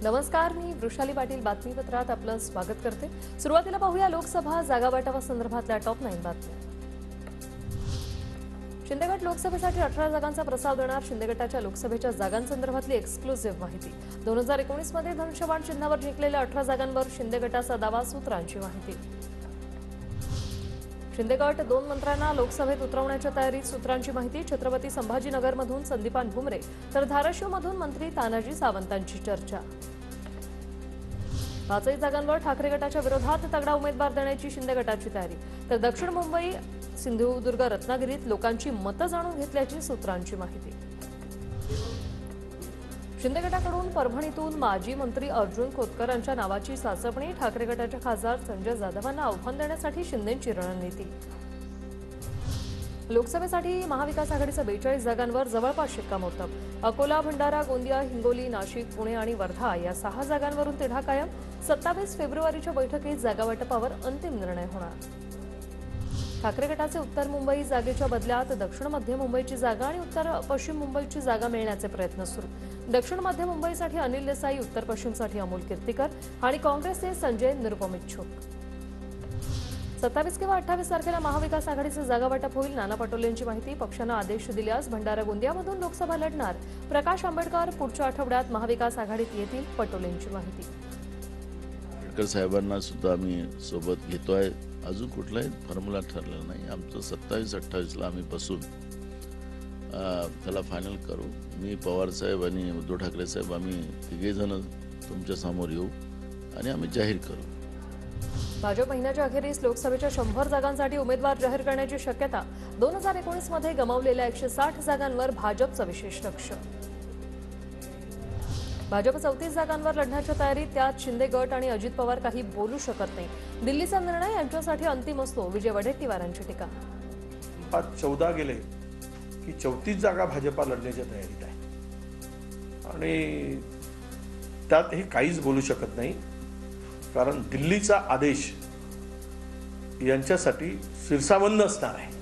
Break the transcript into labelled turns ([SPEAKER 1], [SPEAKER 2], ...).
[SPEAKER 1] नमस्कार, मी वृषाली पाटील बातमीपत्रात आपलं स्वागत करते। सुरुवातीला पाहूया लोकसभा जागा वाटपासंदर्भातल्या टॉप 9 बातम्या। शिंदे गट लोकसभेसाठी 18 जागांचा प्रस्ताव देणार। शिंदे गटाच्या लोकसभेच्या जागांसंदर्भातली एक्सक्लुझिव्ह माहिती। 2019 मध्ये धनुष्यबाण चिन्हावर जिंकलेल्या 18 जागांवर शिंदे गटाचा दावा, सूत्रांची माहिती। शिंदे गट 2 मंत्र्यांना लोकसभेत उतरवण्याच्या तयारीत, सूत्रांची माहिती। छत्रपती संभाजीनगरमधून संदीपान भुमरे तर धाराशिवमधून मंत्री तानाजी सावंतांची चर्चा। 5 जागांवर ठाकरे गटाच्या विरोधात तगडा उमेदवार देण्याची शिंदे गटाची तयारी। तर दक्षिण मुंबई, सिंधुदुर्ग, रत्नागिरीत लोकांची मतं जाणून घेतल्याची सूत्रांची माहिती। शिंदे गटाकडून परभणीतून माजी मंत्री अर्जुन खोतकर यांच्या नावाची साचपणी। ठाकरे गटाच्या खासदार संजय जाधवांना आव्हान देण्यासाठी शिंदेंची रणनीती। लोकसभेसाठी महाविकास आघाडीच्या 42 जागांवर जवळपास शिक्कामोर्तब। अकोला, भंडारा, गोंदिया, हिंगोली, नाशिक, पुणे आणि वर्धा या 6 जागांवरून तिढा कायम। 27 फेब्रुवारीच्या बैठकीत जागा वाटपावर अंतिम निर्णय होणार। ठाकरे गटाचे उत्तर मुंबई जागेच्या बदल्यात दक्षिण मध्य मुंबईची जागा आणि उत्तर पश्चिम मुंबईची जागा मिळण्याचे प्रयत्न सुरू। दक्षिण मध्य मुंबईसाठी अनिल देसाई, उत्तर पश्चिमसाठी अमोल कीर्तीकर आणि काँग्रेसचे संजय निरुपम इच्छुक। 27 किंवा 28 तारखेला महाविकास आघाडीचे जागा वाटप होईल। नाना पटोलेंची माहिती। पक्षानं आदेश दिल्यास भंडारा, गोंदियामधून लोकसभा लढणार। प्रकाश आंबेडकर पुढच्या आठवड्यात महाविकास आघाडीत येतील, पटोलेंची माहिती।
[SPEAKER 2] आंबेडकर साहेबांना सुद्धा आम्ही सोबत घेतोय। अजून कुठलाही फॉर्म्युला ठरलेला नाही। आमचं 27-28ला आम्ही बसून त्याला फायनल करू। मी पवार साहेब आणि उद्धव ठाकरे साहेब आम्ही तिघे जण तुमच्या समोर येऊ आणि आम्ही जाहीर करू।
[SPEAKER 1] भाजप महिन्याच्या अखेरीस लोकसभेच्या 100 जागांसाठी उमेदवार जाहीर करण्याची शक्यता। 2019 मध्ये गमावलेल्या 160 जागांवर भाजपचं विशेष लक्ष। भाजप 34 जागांवर लढण्याच्या तयारीत, त्यात शिंदे गट आणि अजित पवार काही बोलू शकत नाही। दिल्लीचा निर्णय यांच्यासाठी अंतिम असतो, विजय वडेट्टीवारांची टीका।
[SPEAKER 3] 14 गेले की 34 जागा भाजपा लढण्याच्या तयारीत आहे आणि त्यात हे काहीच बोलू शकत नाही, कारण दिल्लीचा आदेश यांच्यासाठी शिरसावंद असणार आहे।